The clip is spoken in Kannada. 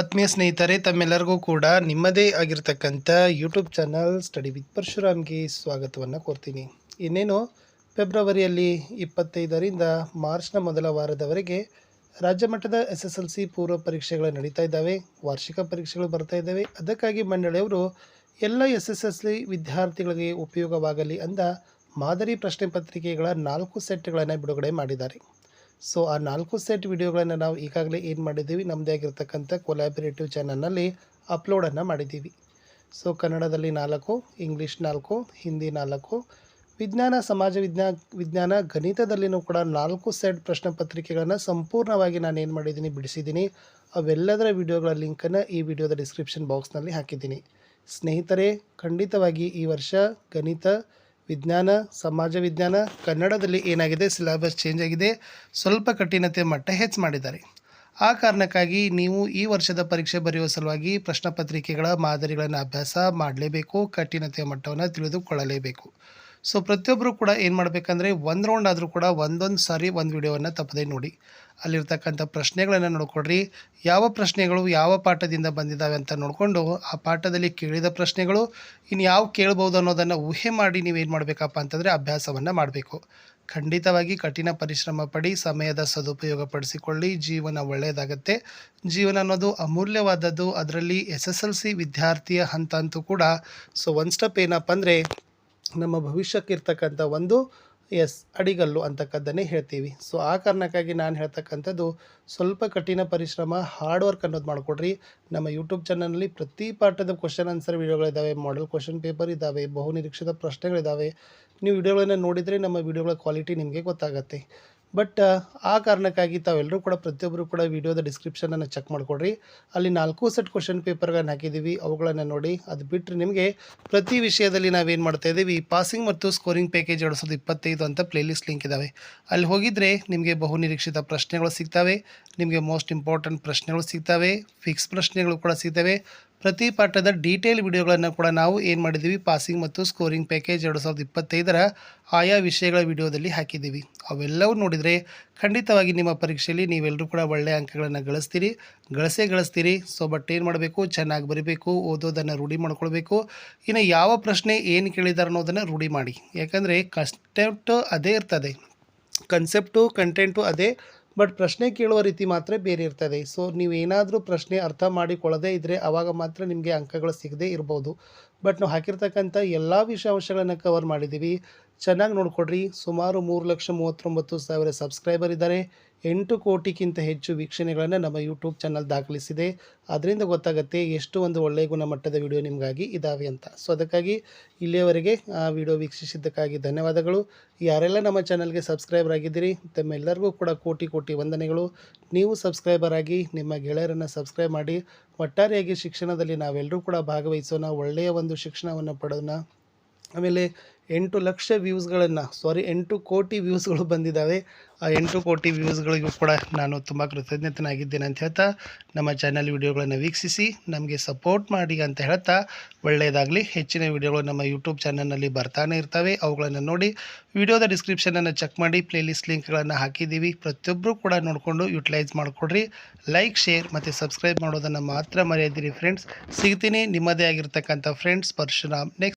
ಆತ್ಮೀಯ ಸ್ನೇಹಿತರೆ, ತಮ್ಮೆಲ್ಲರಿಗೂ ಕೂಡ ನಿಮ್ಮದೇ ಆಗಿರ್ತಕ್ಕಂಥ ಯೂಟ್ಯೂಬ್ ಚಾನಲ್ ಸ್ಟಡಿ ವಿತ್ ಪರಶುರಾಮ್ಗೆ ಸ್ವಾಗತವನ್ನು ಕೋರ್ತೀನಿ. ಇನ್ನೇನು ಫೆಬ್ರವರಿಯಲ್ಲಿ 25ರಿಂದ ಮಾರ್ಚ್ನ ಮೊದಲ ವಾರದವರೆಗೆ ರಾಜ್ಯ ಮಟ್ಟದ SSLC ಪೂರ್ವ ಪರೀಕ್ಷೆಗಳು ನಡೀತಾ ಇದ್ದಾವೆ. ವಾರ್ಷಿಕ ಪರೀಕ್ಷೆಗಳು ಬರ್ತಾ ಇದ್ದಾವೆ. ಅದಕ್ಕಾಗಿ ಮಂಡಳಿಯವರು ಎಲ್ಲ SSLC ವಿದ್ಯಾರ್ಥಿಗಳಿಗೆ ಉಪಯೋಗವಾಗಲಿ ಅಂದ ಮಾದರಿ ಪ್ರಶ್ನೆ ಪತ್ರಿಕೆಗಳ 4 ಸೆಟ್ಗಳನ್ನು ಬಿಡುಗಡೆ ಮಾಡಿದ್ದಾರೆ. ಸೊ ಆ 4 ಸೆಟ್ ವಿಡಿಯೋಗಳನ್ನು ನಾವು ಈಗಾಗಲೇ ಏನು ಮಾಡಿದ್ದೀವಿ, ನಮ್ಮದೇ ಆಗಿರ್ತಕ್ಕಂಥ ಕೊಲ್ಯಾಬರೇಟಿವ್ ಚಾನಲ್ನಲ್ಲಿ ಅಪ್ಲೋಡನ್ನು ಮಾಡಿದ್ದೀವಿ. ಸೊ ಕನ್ನಡದಲ್ಲಿ 4, ಇಂಗ್ಲೀಷ್ 4, ಹಿಂದಿ 4, ವಿಜ್ಞಾನ, ಸಮಾಜ ವಿಜ್ಞಾನ, ಗಣಿತದಲ್ಲಿನೂ ಕೂಡ 4 ಸೆಟ್ ಪ್ರಶ್ನೆ ಪತ್ರಿಕೆಗಳನ್ನು ಸಂಪೂರ್ಣವಾಗಿ ನಾನು ಏನು ಮಾಡಿದ್ದೀನಿ, ಬಿಡಿಸಿದ್ದೀನಿ. ಅವೆಲ್ಲದರ ವಿಡಿಯೋಗಳ ಲಿಂಕನ್ನು ಈ ವಿಡಿಯೋದ ಡಿಸ್ಕ್ರಿಪ್ಷನ್ ಬಾಕ್ಸ್ನಲ್ಲಿ ಹಾಕಿದ್ದೀನಿ. ಸ್ನೇಹಿತರೆ, ಖಂಡಿತವಾಗಿ ಈ ವರ್ಷ ಗಣಿತ, ವಿಜ್ಞಾನ, ಸಮಾಜ ವಿಜ್ಞಾನ, ಕನ್ನಡದಲ್ಲಿ ಏನಾಗಿದೆ, ಸಿಲೆಬಸ್ ಚೇಂಜ್ ಆಗಿದೆ. ಸ್ವಲ್ಪ ಕಠಿಣತೆ ಮಟ್ಟ ಹೆಚ್ಚು ಮಾಡಿದ್ದಾರೆ. ಆ ಕಾರಣಕ್ಕಾಗಿ ನೀವು ಈ ವರ್ಷದ ಪರೀಕ್ಷೆ ಬರೆಯುವ ಸಲುವಾಗಿ ಪ್ರಶ್ನೆ ಪತ್ರಿಕೆಗಳ ಮಾದರಿಗಳನ್ನು ಅಭ್ಯಾಸ ಮಾಡಲೇಬೇಕು. ಕಠಿಣತೆಯ ಮಟ್ಟವನ್ನು ತಿಳಿದುಕೊಳ್ಳಲೇಬೇಕು. ಸೊ ಪ್ರತಿಯೊಬ್ಬರು ಕೂಡ ಏನು ಮಾಡಬೇಕಂದ್ರೆ, ಒಂದು ರೌಂಡ್ ಆದರೂ ಕೂಡ ಒಂದೊಂದು ಸಾರಿ ಒಂದು ವಿಡಿಯೋವನ್ನು ತಪ್ಪದೇ ನೋಡಿ. ಅಲ್ಲಿರ್ತಕ್ಕಂಥ ಪ್ರಶ್ನೆಗಳನ್ನು ನೋಡ್ಕೊಡ್ರಿ. ಯಾವ ಪ್ರಶ್ನೆಗಳು ಯಾವ ಪಾಠದಿಂದ ಬಂದಿದ್ದಾವೆ ಅಂತ ನೋಡಿಕೊಂಡು ಆ ಪಾಠದಲ್ಲಿ ಕೇಳಿದ ಪ್ರಶ್ನೆಗಳು ಇನ್ನು ಯಾವ ಕೇಳ್ಬೋದು ಅನ್ನೋದನ್ನು ಊಹೆ ಮಾಡಿ ನೀವೇನು ಮಾಡಬೇಕಪ್ಪ ಅಂತಂದರೆ ಅಭ್ಯಾಸವನ್ನು ಮಾಡಬೇಕು. ಖಂಡಿತವಾಗಿ ಕಠಿಣ ಪರಿಶ್ರಮ ಪಡಿ, ಸಮಯದ ಸದುಪಯೋಗ ಪಡಿಸಿಕೊಳ್ಳಿ. ಜೀವನ ಒಳ್ಳೆಯದಾಗತ್ತೆ. ಜೀವನ ಅನ್ನೋದು ಅಮೂಲ್ಯವಾದದ್ದು. ಅದರಲ್ಲಿ SSLC ವಿದ್ಯಾರ್ಥಿಯ ಹಂತ ಅಂತೂ ಕೂಡ ಸೊ ಒಂದು ಸ್ಟೆಪ್ ಏನಪ್ಪ ಅಂದರೆ ನಮ್ಮ ಭವಿಷ್ಯಕ್ಕೆ ಇರ್ತಕ್ಕಂಥ ಒಂದು ಅಡಿಗಲ್ಲು ಅಂತಕ್ಕದ್ದನ್ನೇ ಹೇಳ್ತೀವಿ. ಸೊ ಆ ಕಾರಣಕ್ಕಾಗಿ ನಾನು ಹೇಳ್ತಕ್ಕಂಥದ್ದು ಸ್ವಲ್ಪ ಕಠಿಣ ಪರಿಶ್ರಮ, ಹಾರ್ಡ್ ವರ್ಕ್ ಅನ್ನೋದು ಮಾಡಿಕೊಡ್ರಿ. ನಮ್ಮ ಯೂಟ್ಯೂಬ್ ಚಾನಲ್ನಲ್ಲಿ ಪ್ರತಿ ಪಾಠದ ಕ್ವಶನ್ ಆನ್ಸರ್ ವಿಡಿಯೋಗಳಿದ್ದಾವೆ, ಮಾಡೆಲ್ ಕ್ವಶನ್ ಪೇಪರ್ ಇದ್ದಾವೆ, ಬಹುನಿರೀಕ್ಷಿತ ಪ್ರಶ್ನೆಗಳಿದ್ದಾವೆ. ನೀವು ವಿಡಿಯೋಗಳನ್ನು ನೋಡಿದರೆ ನಮ್ಮ ವಿಡಿಯೋಗಳ ಕ್ವಾಲಿಟಿ ನಿಮಗೆ ಗೊತ್ತಾಗುತ್ತೆ. ಬಟ್ ಆ ಕಾರಣಕ್ಕಾಗಿ ತಾವೆಲ್ಲರೂ ಕೂಡ ಪ್ರತಿಯೊಬ್ಬರು ಕೂಡ ವಿಡಿಯೋದ ಡಿಸ್ಕ್ರಿಪ್ಷನನ್ನು ಚೆಕ್ ಮಾಡಿಕೊಡ್ರಿ. ಅಲ್ಲಿ 4 ಸೆಟ್ ಕ್ವಶನ್ ಪೇಪರ್ಗಳನ್ನು ಹಾಕಿದ್ದೀವಿ, ಅವುಗಳನ್ನು ನೋಡಿ. ಅದು ಬಿಟ್ಟರೆ ನಿಮಗೆ ಪ್ರತಿ ವಿಷಯದಲ್ಲಿ ನಾವೇನು ಮಾಡ್ತಾ ಇದ್ದೀವಿ, ಪಾಸಿಂಗ್ ಮತ್ತು ಸ್ಕೋರಿಂಗ್ ಪ್ಯಾಕೇಜ್ 2025 ಅಂತ ಪ್ಲೇಲಿಸ್ಟ್ ಲಿಂಕ್ ಇದ್ದಾವೆ. ಅಲ್ಲಿ ಹೋಗಿದರೆ ನಿಮಗೆ ಬಹುನಿರೀಕ್ಷಿತ ಪ್ರಶ್ನೆಗಳು ಸಿಗ್ತವೆ, ನಿಮಗೆ ಮೋಸ್ಟ್ ಇಂಪಾರ್ಟೆಂಟ್ ಪ್ರಶ್ನೆಗಳು ಸಿಗ್ತವೆ, ಫಿಕ್ಸ್ ಪ್ರಶ್ನೆಗಳು ಕೂಡ ಸಿಗ್ತವೆ. ಪ್ರತಿ ಪಾಠದ ಡೀಟೇಲ್ ವಿಡಿಯೋಗಳನ್ನು ಕೂಡ ನಾವು ಏನು ಮಾಡಿದ್ದೀವಿ, ಪಾಸಿಂಗ್ ಮತ್ತು ಸ್ಕೋರಿಂಗ್ ಪ್ಯಾಕೇಜ್ 2025ರ ಆಯಾ ವಿಷಯಗಳ ವಿಡಿಯೋದಲ್ಲಿ ಹಾಕಿದ್ದೀವಿ. ಅವೆಲ್ಲವೂ ನೋಡಿದರೆ ಖಂಡಿತವಾಗಿ ನಿಮ್ಮ ಪರೀಕ್ಷೆಯಲ್ಲಿ ನೀವೆಲ್ಲರೂ ಕೂಡ ಒಳ್ಳೆಯ ಅಂಕಗಳನ್ನು ಗಳಿಸ್ತೀರಿ. ಸೊ ಬಟ್ ಏನು ಮಾಡಬೇಕು, ಚೆನ್ನಾಗಿ ಬರೀಬೇಕು, ಓದೋದನ್ನು ರೂಢಿ ಮಾಡ್ಕೊಳ್ಬೇಕು. ಇನ್ನು ಯಾವ ಪ್ರಶ್ನೆ ಏನು ಕೇಳಿದ್ದಾರೆ ಅನ್ನೋದನ್ನು ರೂಢಿ ಮಾಡಿ. ಯಾಕಂದರೆ ಕನ್ಸೆಪ್ಟು ಅದೇ ಇರ್ತದೆ, ಕಂಟೆಂಟು ಅದೇ, ಬಟ್ ಪ್ರಶ್ನೆ ಕೇಳುವ ರೀತಿ ಮಾತ್ರ ಬೇರೆ ಇರ್ತದೆ. ಸೊ ನೀವೇನಾದರೂ ಪ್ರಶ್ನೆ ಅರ್ಥ ಮಾಡಿಕೊಳ್ಳದೇ ಇದ್ದರೆ ಆವಾಗ ಮಾತ್ರ ನಿಮಗೆ ಅಂಕಗಳು ಸಿಗದೇ ಇರ್ಬೋದು. ಬಟ್ ನಾವು ಹಾಕಿರ್ತಕ್ಕಂಥ ಎಲ್ಲ ವಿಷಯಾಂಶಗಳನ್ನು ಕವರ್ ಮಾಡಿದ್ದೀವಿ. ಚೆನ್ನಾಗಿ ನೋಡಿಕೊಡ್ರಿ. ಸುಮಾರು 3,39,000 ಸಬ್ಸ್ಕ್ರೈಬರ್ ಇದ್ದಾರೆ. 8 ಕೋಟಿಗಿಂತ ಹೆಚ್ಚು ವೀಕ್ಷಣೆಗಳನ್ನು ನಮ್ಮ ಯೂಟ್ಯೂಬ್ ಚಾನಲ್ ದಾಖಲಿಸಿದೆ. ಅದರಿಂದ ಗೊತ್ತಾಗುತ್ತೆ ಎಷ್ಟು ಒಂದು ಒಳ್ಳೆಯ ಗುಣಮಟ್ಟದ ವಿಡಿಯೋ ನಿಮಗಾಗಿ ಇದ್ದಾವೆ ಅಂತ. ಸೊ ಅದಕ್ಕಾಗಿ ಇಲ್ಲಿಯವರೆಗೆ ಆ ವಿಡಿಯೋ ವೀಕ್ಷಿಸಿದ್ದಕ್ಕಾಗಿ ಧನ್ಯವಾದಗಳು. ಯಾರೆಲ್ಲ ನಮ್ಮ ಚಾನಲ್ಗೆ ಸಬ್ಸ್ಕ್ರೈಬರ್ ಆಗಿದ್ದೀರಿ, ತಮ್ಮೆಲ್ಲರಿಗೂ ಕೂಡ ಕೋಟಿ ವಂದನೆಗಳು. ನೀವು ಸಬ್ಸ್ಕ್ರೈಬರ್ ಆಗಿ ನಿಮ್ಮ ಗೆಳೆಯರನ್ನು ಸಬ್ಸ್ಕ್ರೈಬ್ ಮಾಡಿ. ಒಟ್ಟಾರೆಯಾಗಿ ಶಿಕ್ಷಣದಲ್ಲಿ ನಾವೆಲ್ಲರೂ ಕೂಡ ಭಾಗವಹಿಸೋಣ, ಒಳ್ಳೆಯ ಒಂದು ಶಿಕ್ಷಣವನ್ನು ಪಡೆಯೋಣ. ಆಮೇಲೆ 8 ಲಕ್ಷ ವ್ಯೂಸ್ಗಳನ್ನು 8 ಕೋಟಿ ವ್ಯೂಸ್ಗಳು ಬಂದಿದ್ದಾವೆ. ಆ 8 ಕೋಟಿ ವ್ಯೂಸ್ಗಳಿಗೂ ಕೂಡ ನಾನು ತುಂಬ ಕೃತಜ್ಞತನಾಗಿದ್ದೇನೆ ಅಂತ ಹೇಳ್ತಾ, ನಮ್ಮ ಚಾನಲ್ ವಿಡಿಯೋಗಳನ್ನು ವೀಕ್ಷಿಸಿ ನಮಗೆ ಸಪೋರ್ಟ್ ಮಾಡಿ ಅಂತ ಹೇಳ್ತಾ, ಒಳ್ಳೆಯದಾಗಲಿ. ಹೆಚ್ಚಿನ ವಿಡಿಯೋಗಳು ನಮ್ಮ ಯೂಟ್ಯೂಬ್ ಚಾನಲ್ನಲ್ಲಿ ಬರ್ತಾನೆ ಇರ್ತವೆ, ಅವುಗಳನ್ನು ನೋಡಿ. ವಿಡಿಯೋದ ಡಿಸ್ಕ್ರಿಪ್ಷನನ್ನು ಚೆಕ್ ಮಾಡಿ, ಪ್ಲೇಲಿಸ್ಟ್ ಲಿಂಕ್ಗಳನ್ನು ಹಾಕಿದ್ದೀವಿ. ಪ್ರತಿಯೊಬ್ಬರು ಕೂಡ ನೋಡಿಕೊಂಡು ಯುಟಿಲೈಸ್ ಮಾಡಿಕೊಡ್ರಿ. ಲೈಕ್, ಶೇರ್ ಮತ್ತು ಸಬ್ಸ್ಕ್ರೈಬ್ ಮಾಡೋದನ್ನು ಮಾತ್ರ ಮರೆಯದಿರಿ ಫ್ರೆಂಡ್ಸ್. ಸಿಗ್ತೀನಿ ನಿಮ್ಮದೇ ಆಗಿರ್ತಕ್ಕಂಥ ಫ್ರೆಂಡ್ಸ್ ಪರಶುರಾಮ್ ನೆಕ್ಸ್ಟ್